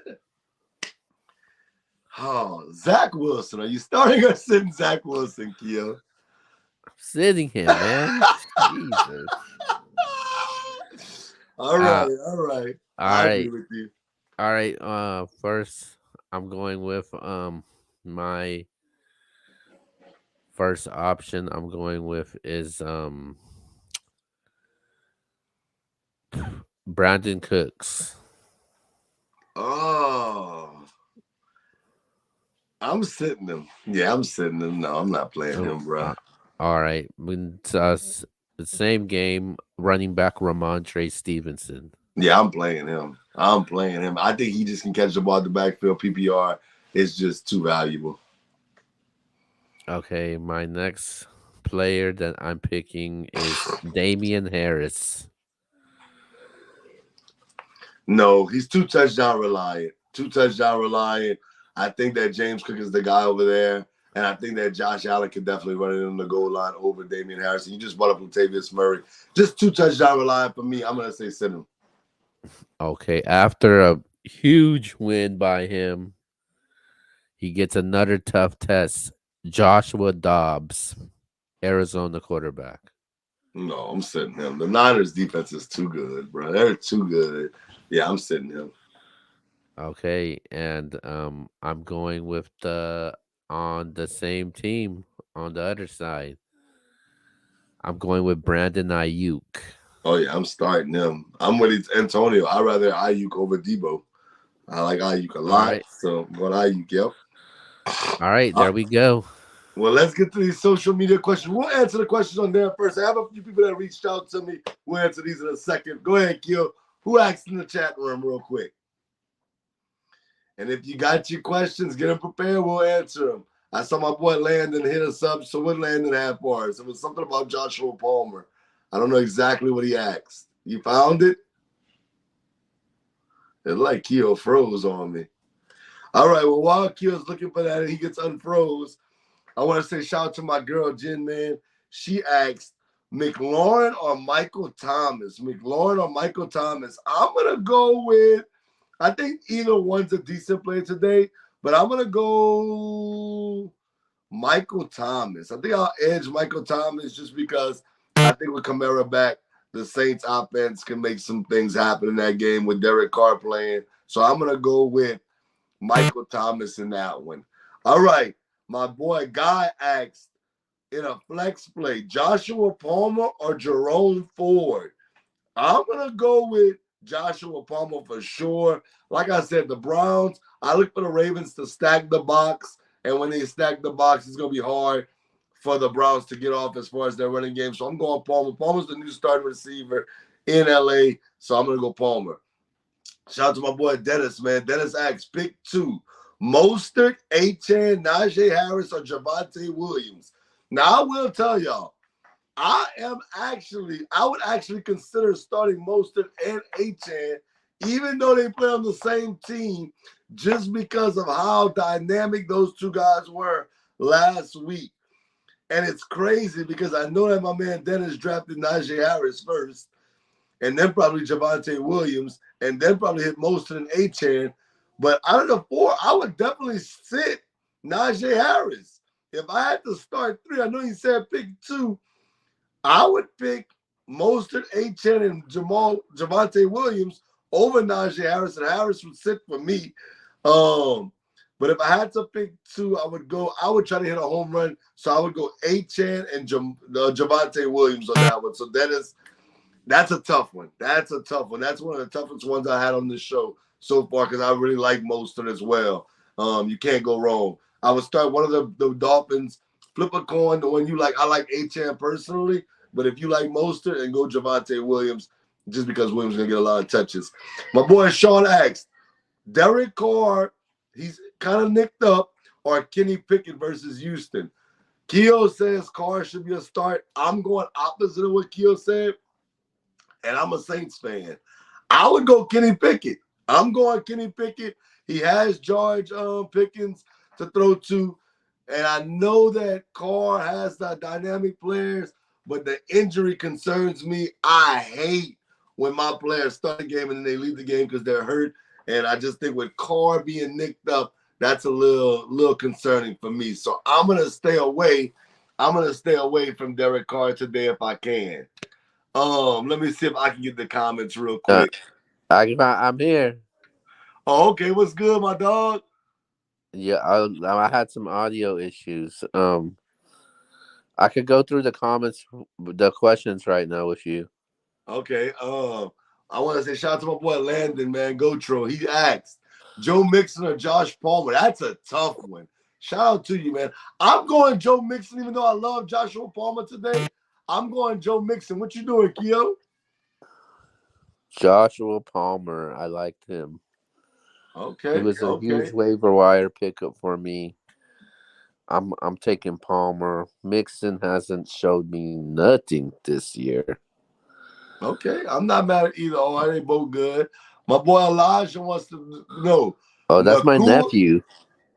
Zach Wilson. Are you starting or sitting Zach Wilson, Keo? I'm sitting him, man. Jesus. All right. I agree with you. All right. First, I'm going with my First option I'm going with is Brandon Cooks. Oh, I'm sitting him. Yeah, I'm sitting him. No, I'm not playing Oh, him, bro. all right. The same game, running back Ramondre Stevenson. Yeah, I'm playing him. I'm playing him. I think he just can catch the ball at the backfield. PPR is just too valuable. Okay, my next player that I'm picking is Damian Harris. No, he's too touchdown reliant. Too touchdown reliant. I think that James Cook is the guy over there. And I think that Josh Allen can definitely run it on the goal line over Damian Harrison. You just brought up Latavius Murray. Just too touchdown reliant for me. I'm going to say sit him. Okay, after a huge win by him, he gets another tough test. Joshua Dobbs, Arizona quarterback. No, I'm sitting him. The Niners defense is too good, bro. They're too good. Yeah, I'm sitting him. Okay, and I'm going with on the same team on the other side. I'm going with Brandon Ayuk. Oh, yeah, I'm starting him. I'm with Antonio. I'd rather Ayuk over Debo. I like Ayuk a lot. right. So I'm going Ayuk, yep. All right, there we go. Well, let's get to these social media questions. We'll answer the questions on there first. I have a few people that reached out to me. We'll answer these in a second. Go ahead, Kyo. Who asked in the chat room real quick? And if you got your questions, get them prepared. We'll answer them. I saw my boy Landon hit us up. So what Landon had for us? It was something about Joshua Palmer. I don't know exactly what he asked. You found it? It like Kyo froze on me. All right, well, while Kyo's looking for that and he gets unfroze, I want to say shout out to my girl, Jen, man. She asked, McLaurin or Michael Thomas? McLaurin or Michael Thomas? I'm going to go with, I think either one's a decent player today, but I'm going to go Michael Thomas. I think I'll edge Michael Thomas just because I think with Kamara back, the Saints offense can make some things happen in that game with Derek Carr playing. So I'm going to go with Michael Thomas in that one. All right. My boy Guy asked in a flex play, Joshua Palmer or Jerome Ford? I'm going to go with Joshua Palmer for sure. Like I said, the Browns, I look for the Ravens to stack the box. And when they stack the box, it's going to be hard for the Browns to get off as far as their running game. So I'm going Palmer. Palmer's the new starting receiver in LA. So I'm going to go Palmer. Shout out to my boy Dennis, man. Dennis asked, pick 2. Mostert, Achane, Najee Harris, or Javonte Williams. Now, I will tell y'all, I would actually consider starting Mostert and Achane, even though they play on the same team, just because of how dynamic those two guys were last week. And it's crazy because I know that my man Dennis drafted Najee Harris first, and then probably Javonte Williams, and then probably hit Mostert and Achane. But out of the 4, I would definitely sit Najee Harris. If I had to start 3, I know you said pick 2. I would pick Mostert, Achane, and Javonte Williams over Najee Harris, and Harris would sit for me. But if I had to pick 2, I would try to hit a home run. So I would go Achane and Javonte Williams on that one. So that's a tough one. That's a tough one. That's one of the toughest ones I had on this show so far because I really like Mostert as well. You can't go wrong. I would start one of the Dolphins, flip a coin, the one you like. I like Achane personally, but if you like Mostert, and go Javonte Williams, just because Williams is going to get a lot of touches. My boy Sean asked, Derek Carr, he's kind of nicked up, or Kenny Pickett versus Houston. Keo says Carr should be a start. I'm going opposite of what Keo said, and I'm a Saints fan. I would go Kenny Pickett. I'm going Kenny Pickett. He has George Pickens to throw to, and I know that Carr has the dynamic players, but the injury concerns me. I hate when my players start the game and then they leave the game because they're hurt, and I just think with Carr being nicked up, that's a little concerning for me. So I'm gonna stay away. I'm gonna stay away from Derek Carr today if I can. Let me see if I can get the comments real quick. I'm here. Oh, okay. What's good, my dog? Yeah, I had some audio issues. I could go through the comments, the questions right now with you. Okay. I want to say shout out to my boy Landon, man. Gotro. He asked Joe Mixon or Josh Palmer. That's a tough one. Shout out to you, man. I'm going Joe Mixon, even though I love Joshua Palmer today. I'm going Joe Mixon. What you doing, Keo? Joshua Palmer, I liked him. Okay. He was a Okay. huge waiver wire pickup for me. I'm taking Palmer. Mixon hasn't showed me nothing this year. Okay. I'm not mad at either. Oh, they both good. My boy Elijah wants to know. Oh, that's my Nakua. nephew.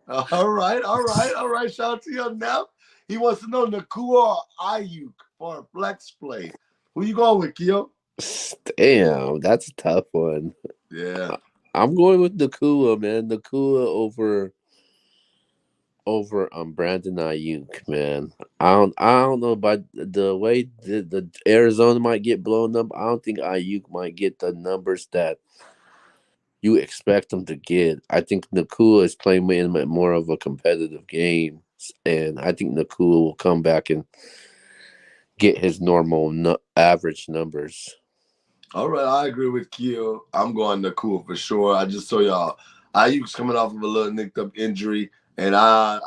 All right. Shout out to your Nep. He wants to know Nakua or Ayuk for a flex play. Who you going with, Keo? Damn, that's a tough one. Yeah. I'm going with Nakua, man. Nakua over Brandon Ayuk, man. I don't know about the way the Arizona might get blown up. I don't think Ayuk might get the numbers that you expect him to get. I think Nakua is playing in more of a competitive game, and I think Nakua will come back and get his normal average numbers. All right, I agree with Keo. I'm going Nakua for sure. I just saw y'all. Ayuk's coming off of a little nicked up injury, and I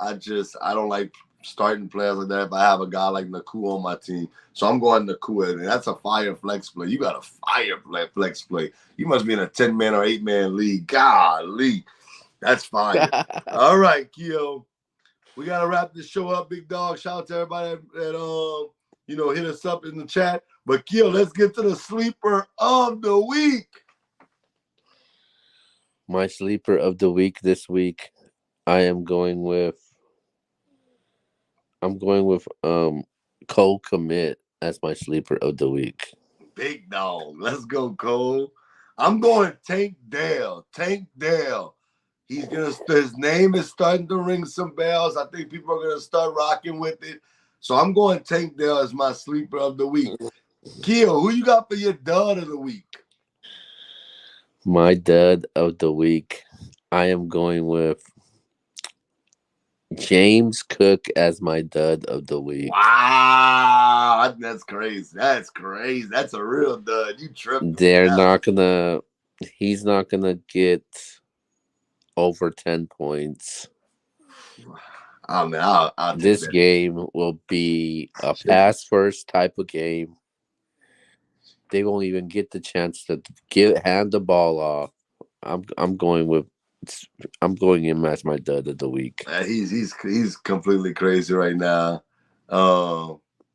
don't like starting players like that if I have a guy like Nakua on my team. So I'm going Nakua, and that's a fire flex play. You got a fire flex play. You must be in a 10-man or 8-man league. Golly, that's fire. All right, Keo. We gotta wrap this show up, big dog. Shout out to everybody that hit us up in the chat. But Keo, let's get to the sleeper of the week. My sleeper of the week this week, I'm going with Cole Kmet as my sleeper of the week. Big dog. Let's go, Cole. I'm going Tank Dell. Tank Dell. His name is starting to ring some bells. I think people are gonna start rocking with it. So I'm going Tank Dell as my sleeper of the week. Keo, who you got for your dud of the week? My dud of the week, I am going with James Cook as my dud of the week. Wow, that's crazy. That's crazy. That's a real dud. You tripped. He's not gonna get over 10 points. Oh man, I'll this game will be a pass first type of game. They won't even get the chance to hand the ball off. I'm going in as my dud of the week. He's completely crazy right now.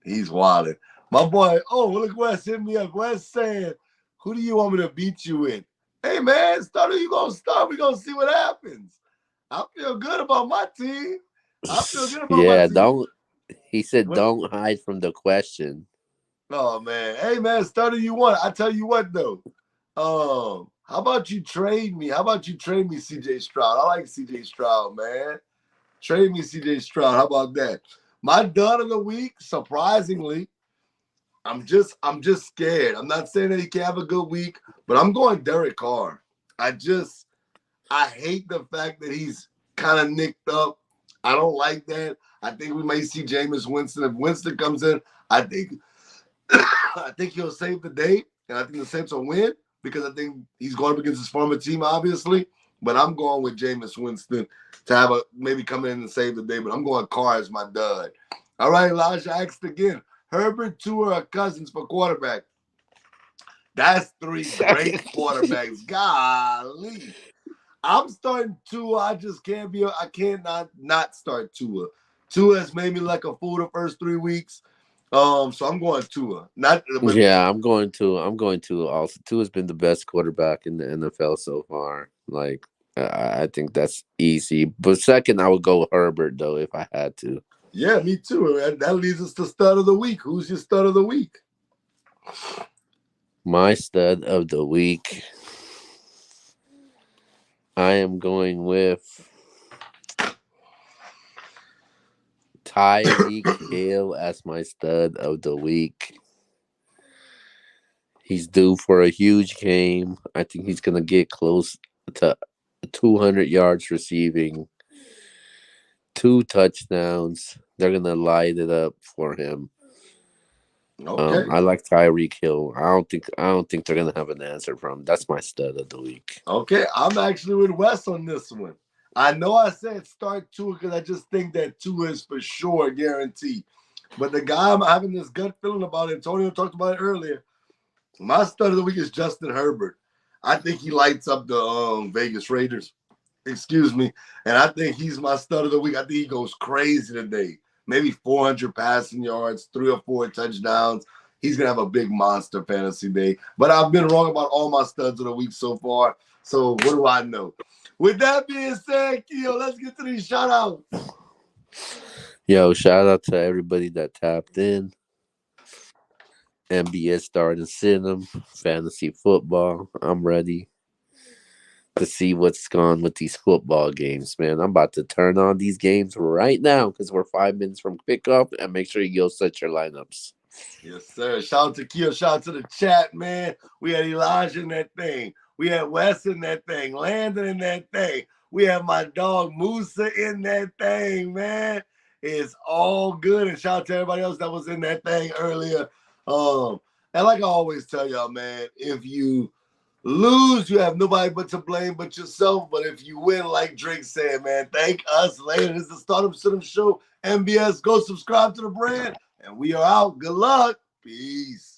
He's wilding. My boy, look, Wes hit me up. Wes saying, who do you want me to beat you in? Hey man, start who you gonna start? We're gonna see what happens. I feel good about my team. I feel good about my team. He said don't hide from the question. Oh man. Hey man, start who you want. I tell you what though. How about you trade me? CJ Stroud? I like CJ Stroud, man. Trade me CJ Stroud. How about that? My dud of the week, surprisingly, I'm just scared. I'm not saying that he can have a good week, but I'm going Derek Carr. I hate the fact that he's kind of nicked up. I don't like that. I think we may see Jameis Winston. If Winston comes in, I think he'll save the day, and I think the Saints will win because I think he's going up against his former team, obviously. But I'm going with Jameis Winston to have maybe come in and save the day. But I'm going Carr as my dud. All right, Elijah asked again. Herbert, Tua, or Cousins for quarterback. That's 3 great quarterbacks. Golly. I'm starting Tua. I can't not start Tua. Tua has made me like a fool the first 3 weeks. So I'm going Tua. I'm going to also. Tua's been the best quarterback in the NFL so far. Like, I think that's easy. But second, I would go Herbert though if I had to. Yeah, me too. That leads us to stud of the week. Who's your stud of the week? My stud of the week, I am going with Tyreek Hill as my stud of the week. He's due for a huge game. I think he's going to get close to 200 yards receiving. 2 touchdowns. They're gonna light it up for him. Okay. I like Tyreek Hill. I don't think they're gonna have an answer for him. That's my stud of the week. Okay. I'm actually with Wes on this one. I know I said start Tua because I just think that Tua is for sure guaranteed. But the guy I'm having this gut feeling about, Antonio talked about it earlier. My stud of the week is Justin Herbert. I think he lights up the Vegas Raiders. Excuse me. And I think he's my stud of the week. I think he goes crazy today. Maybe 400 passing yards, 3 or 4 touchdowns. He's going to have a big monster fantasy day. But I've been wrong about all my studs of the week so far. So what do I know? With that being said, Keo, let's get to these shout-outs. Yo, shout out to everybody that tapped in. NBA starting cinema, fantasy football. I'm ready to see what's gone with these football games, man. I'm about to turn on these games right now because we're 5 minutes from kickoff, and make sure you go set your lineups. Yes, sir. Shout out to Keo. Shout out to the chat, man. We had Elijah in that thing. We had Wes in that thing. Landon in that thing. We have my dog Musa in that thing, man. It's all good. And shout out to everybody else that was in that thing earlier. And like I always tell y'all, man, if you lose, you have nobody but to blame but yourself. But if you win, like Drake said, man, thank us later. This is the Stardom Cinema Show. MBS, go subscribe to the brand. And we are out. Good luck. Peace.